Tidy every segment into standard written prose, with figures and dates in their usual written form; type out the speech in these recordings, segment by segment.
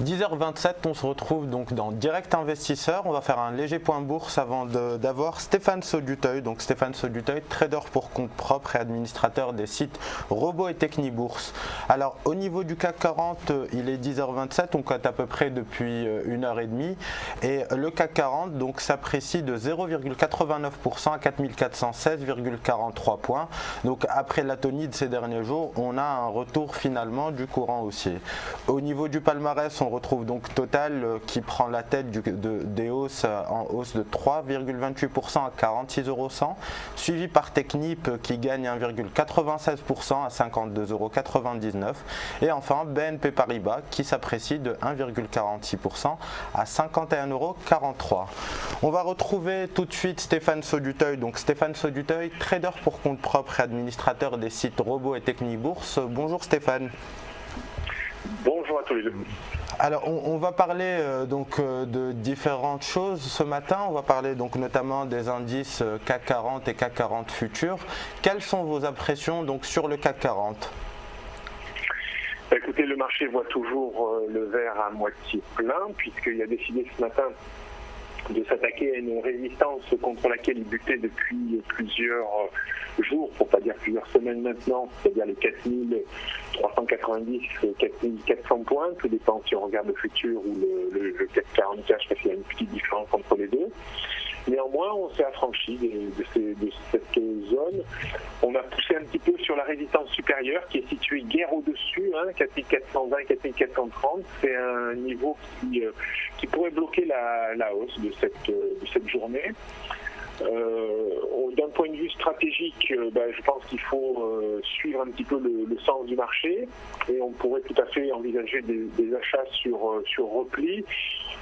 10h27, on se retrouve donc dans Direct Investisseur. On va faire un léger point bourse avant d'avoir Stéphane Sauduteuil. Donc Stéphane Sauduteuil, trader pour compte propre et administrateur des sites Robo et Technibourse. Alors au niveau du CAC 40, il est 10h27, on cote à peu près depuis 1h30. Et le CAC 40 donc s'apprécie de 0,89% à 4416,43 points. Donc après l'atonie de ces derniers jours, on a un retour finalement du courant haussier. Au niveau du palmarès, on retrouve donc Total qui prend la tête des hausses en hausse de 3,28% à 46,1 €, suivi par Technip qui gagne 1,96% à 52,99 €, et enfin BNP Paribas qui s'apprécie de 1,46% à 51,43 €. On va retrouver tout de suite Stéphane Sauduteuil. Donc Stéphane Sauduteuil, trader pour compte propre et administrateur des sites Robo et Technibourse. Bonjour Stéphane. Bonjour à tous les deux. Alors on va parler de différentes choses ce matin. On va parler donc notamment des indices CAC 40 et CAC 40 futurs. Quelles sont vos impressions donc sur le CAC 40 ? Écoutez, le marché voit toujours le verre à moitié plein puisqu'il a décidé ce matin de s'attaquer à une résistance contre laquelle il butait depuis plusieurs jours, pour pas dire plusieurs semaines maintenant, c'est-à-dire les 4390, 4400 points, tout dépend si on regarde le futur ou le CAC 40 cash, parce qu'il y a une petite différence entre les deux. Néanmoins, on s'est affranchi de cette zone. On a poussé un petit peu sur la résistance supérieure qui est située guère au-dessus, 4420, 4430. C'est un niveau qui pourrait bloquer la hausse de cette journée. D'un point de vue stratégique, je pense qu'il faut suivre un petit peu le sens du marché et on pourrait tout à fait envisager des achats sur repli.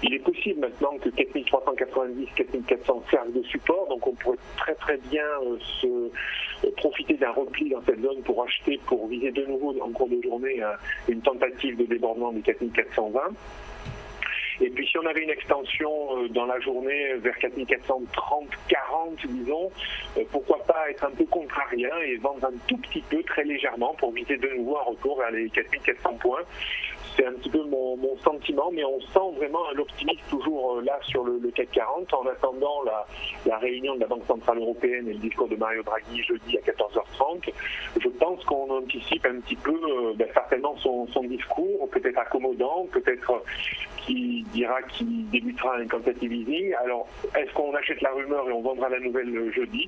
Il est possible maintenant que 4390, 4400 servent de support, donc on pourrait très très bien profiter d'un repli dans cette zone pour acheter, pour viser de nouveau en cours de journée une tentative de débordement du 4420. Et puis si on avait une extension dans la journée vers 4430, 40 disons, pourquoi pas être un peu contrarien et vendre un tout petit peu, très légèrement, pour viser de nouveau un retour vers les 4400 points. C'est un petit peu mon sentiment, mais on sent vraiment l'optimisme toujours là sur le CAC 40 en attendant la réunion de la Banque Centrale Européenne et le discours de Mario Draghi jeudi à 14h30. Je pense qu'on anticipe un petit peu certainement son discours, peut-être accommodant, peut-être qui dira qu'il débutera un quantitative easing. Alors, est-ce qu'on achète la rumeur et on vendra la nouvelle jeudi ?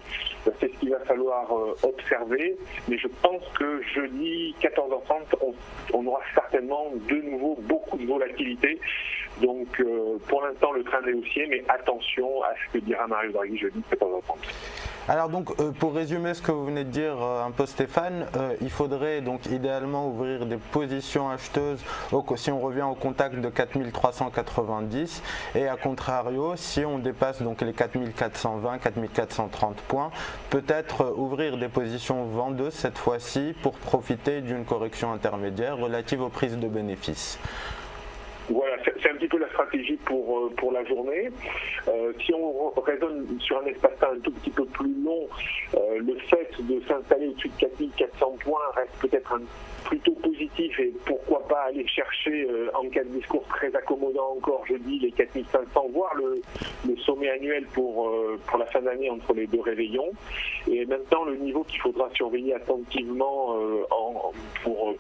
C'est ce qu'il va falloir observer. Mais je pense que jeudi, 14h30, on aura certainement de nouveau beaucoup de volatilité. Donc, pour l'instant, le train est haussier, mais attention à ce que dira Mario Draghi jeudi, 14h30. Alors donc pour résumer ce que vous venez de dire un peu Stéphane, il faudrait donc idéalement ouvrir des positions acheteuses si on revient au contact de 4390 et à contrario si on dépasse donc les 4420, 4430 points, peut-être ouvrir des positions vendeuses cette fois-ci pour profiter d'une correction intermédiaire relative aux prises de bénéfices. Voilà, c'est un petit peu la stratégie pour la journée. Si on raisonne sur un espace-temps un tout petit peu plus long, le fait de s'installer au-dessus de 4400 points reste peut-être plutôt positif et pourquoi pas aller chercher en cas de discours très accommodant encore jeudi les 4500, voire le sommet annuel pour la fin d'année entre les deux réveillons. Et maintenant le niveau qu'il faudra surveiller attentivement pour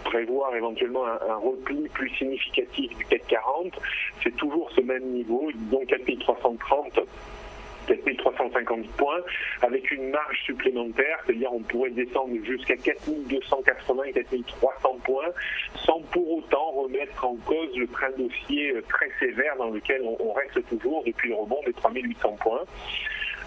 prévoir éventuellement un repli plus significatif du CAC 40, c'est toujours ce même niveau, donc 4330. 4350 points, avec une marge supplémentaire, c'est-à-dire on pourrait descendre jusqu'à 4280 et 4300 points, sans pour autant remettre en cause le train haussier très sévère dans lequel on reste toujours depuis le rebond des 3800 points.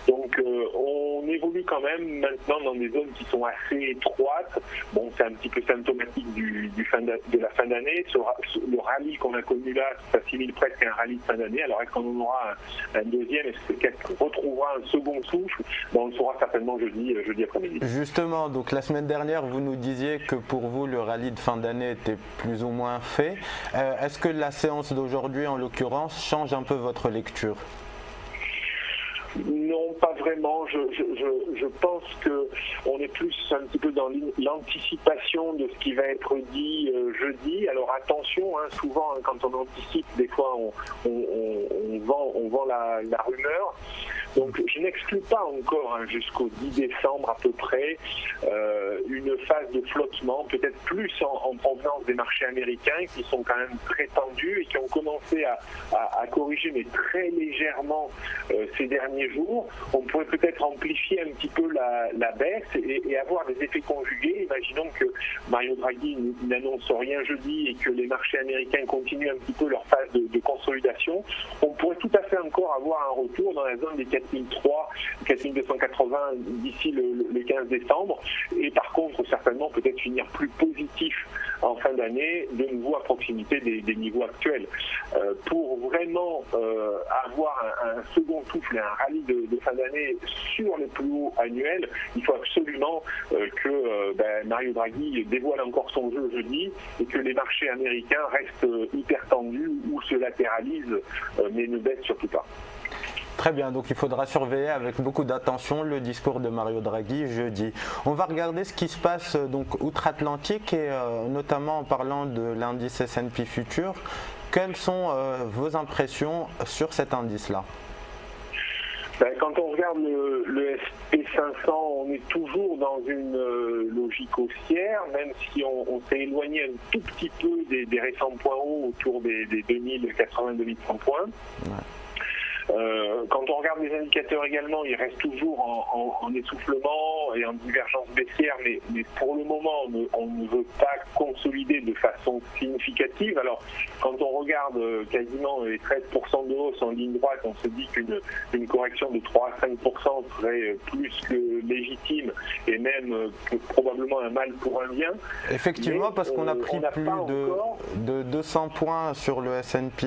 Donc on évolue quand même maintenant dans des zones qui sont assez étroites. Bon, c'est un petit peu symptomatique de la fin d'année. Le rallye qu'on a connu là s'assimile presque à un rallye de fin d'année. Alors est-ce qu'on en aura un deuxième? Est-ce que quelqu'un retrouvera un second souffle? On le saura certainement jeudi après-midi. Justement, donc la semaine dernière, vous nous disiez que pour vous, le rallye de fin d'année était plus ou moins fait. Est-ce que la séance d'aujourd'hui, en l'occurrence, change un peu votre lecture? Non, pas vraiment. Je pense qu'on est plus un petit peu dans l'anticipation de ce qui va être dit jeudi. Alors attention, souvent quand on anticipe, des fois on vend la rumeur. Donc je n'exclus pas encore jusqu'au 10 décembre à peu près une phase de flottement, peut-être plus en provenance des marchés américains qui sont quand même très tendus et qui ont commencé à corriger mais très légèrement ces derniers jours. On pourrait peut-être amplifier un petit peu la baisse et avoir des effets conjugués. Imaginons que Mario Draghi n'annonce rien jeudi et que les marchés américains continuent un petit peu leur phase de consolidation. On pourrait tout à fait encore avoir un retour dans la zone des 4003, 4280 d'ici le 15 décembre et par contre certainement peut-être finir plus positif en fin d'année, de nouveau à proximité des niveaux actuels. Pour vraiment avoir un second souffle et un rallye de fin d'année sur les plus hauts annuels, il faut absolument que Mario Draghi dévoile encore son jeu jeudi et que les marchés américains restent hyper tendus ou se latéralisent mais ne baissent surtout pas. Très bien, donc il faudra surveiller avec beaucoup d'attention le discours de Mario Draghi jeudi. On va regarder ce qui se passe donc outre-Atlantique et notamment en parlant de l'indice S&P Future. Quelles sont vos impressions sur cet indice-là ? Quand on regarde le SP500, on est toujours dans une logique haussière, même si on s'est éloigné un tout petit peu des récents points hauts autour des 2080-2100 points. Ouais. Quand on regarde les indicateurs également, ils restent toujours en essoufflement et en divergence baissière, mais pour le moment, on ne veut pas consolider de façon significative. Alors, quand on regarde quasiment les 13% de hausse en ligne droite, on se dit qu'une correction de 3 à 5% serait plus que légitime et même probablement un mal pour un bien. Effectivement, parce qu'on a pris plus de 200 points sur le S&P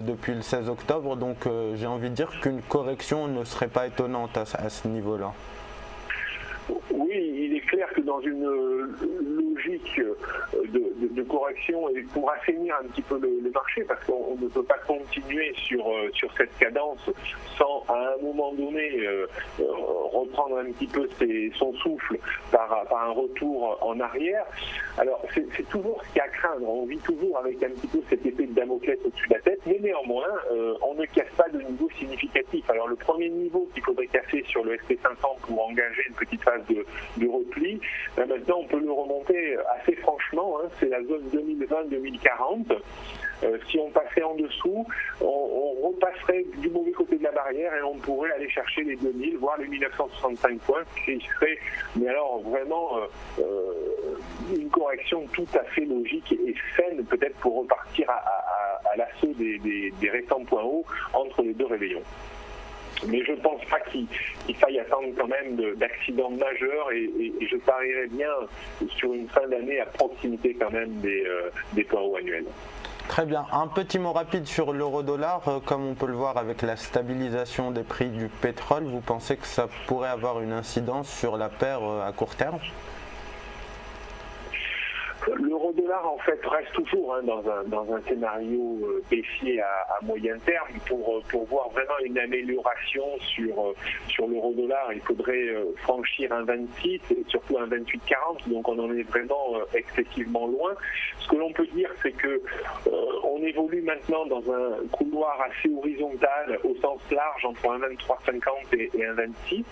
depuis le 16 octobre, donc j'ai envie de dire qu'une correction ne serait pas étonnante à ce niveau-là. Oui, il est clair que dans une logique de correction et pour assainir un petit peu le marché, parce qu'on ne peut pas continuer sur cette cadence sans à un moment donné reprendre un petit peu son souffle par un retour en arrière. Alors c'est toujours ce qu'il y a à craindre. On vit toujours avec un petit peu cette épée de Damoclès au-dessus de la tête, mais néanmoins on ne casse pas de niveau significatif. Alors le premier niveau qu'il faudrait casser sur le SP500 pour engager une petite phase de repli, maintenant on peut le remonter assez franchement, c'est la zone 2020-2040. Si on passait en dessous, on repasserait du mauvais côté de la barrière et on pourrait aller chercher les 2000, voire les 1965 points, qui serait, mais alors vraiment une correction tout à fait logique et saine, peut-être pour repartir à l'assaut des récents points hauts entre les deux réveillons. Mais je ne pense pas qu'il faille attendre quand même d'accidents majeurs et je parierais bien sur une fin d'année à proximité quand même des points hauts annuels. Très bien. Un petit mot rapide sur l'euro-dollar. Comme on peut le voir avec la stabilisation des prix du pétrole, vous pensez que ça pourrait avoir une incidence sur la paire à court terme ? L'euro-dollar en fait reste toujours dans un scénario baissier à moyen terme. Pour voir vraiment une amélioration sur l'euro-dollar, il faudrait franchir un 26 et surtout un 28,40, donc on en est vraiment excessivement loin. Ce que l'on peut dire, c'est que on évolue maintenant dans un couloir assez horizontal au sens large entre un 23,50 et un 26.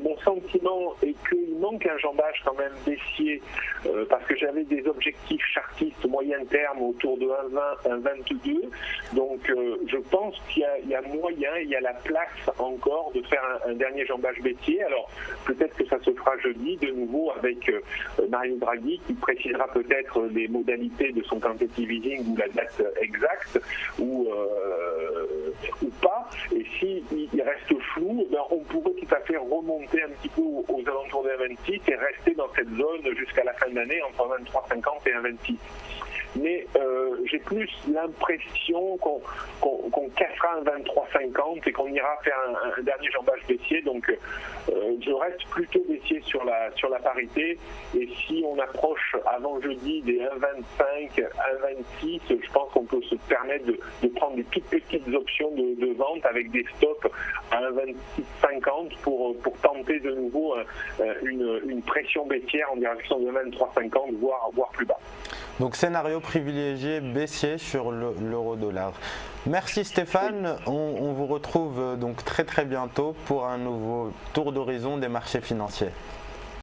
Mon sentiment est qu'il manque un jambage quand même baissier parce que j'avais des objectifs chartistes moyen terme autour de 1,20, 1,22. Donc je pense qu'il y a moyen, il y a la place encore de faire un dernier jambage baissier. Alors peut-être que ça se fera jeudi de nouveau avec Mario Draghi qui précisera peut-être les modalités de son quantitative easing ou la date exacte ou pas. Et s'il reste flou, on pourrait tout à fait remonter un petit peu aux alentours des 1,26 et rester dans cette zone jusqu'à la fin de l'année entre 23,50 et 1,26. mais j'ai plus l'impression qu'on cassera un 23,50 et qu'on ira faire un dernier jambage baissier. Donc je reste plutôt baissier sur la parité, et si on approche avant jeudi des 1,25, 1,26, je pense qu'on peut se permettre de prendre des toutes petites options de vente avec des stops à 1,26,50 pour tenter de nouveau une pression baissière en direction de 23,50, voire plus bas. Donc scénario privilégié baissier sur l'euro-dollar. Merci Stéphane, on vous retrouve donc très bientôt pour un nouveau tour d'horizon des marchés financiers.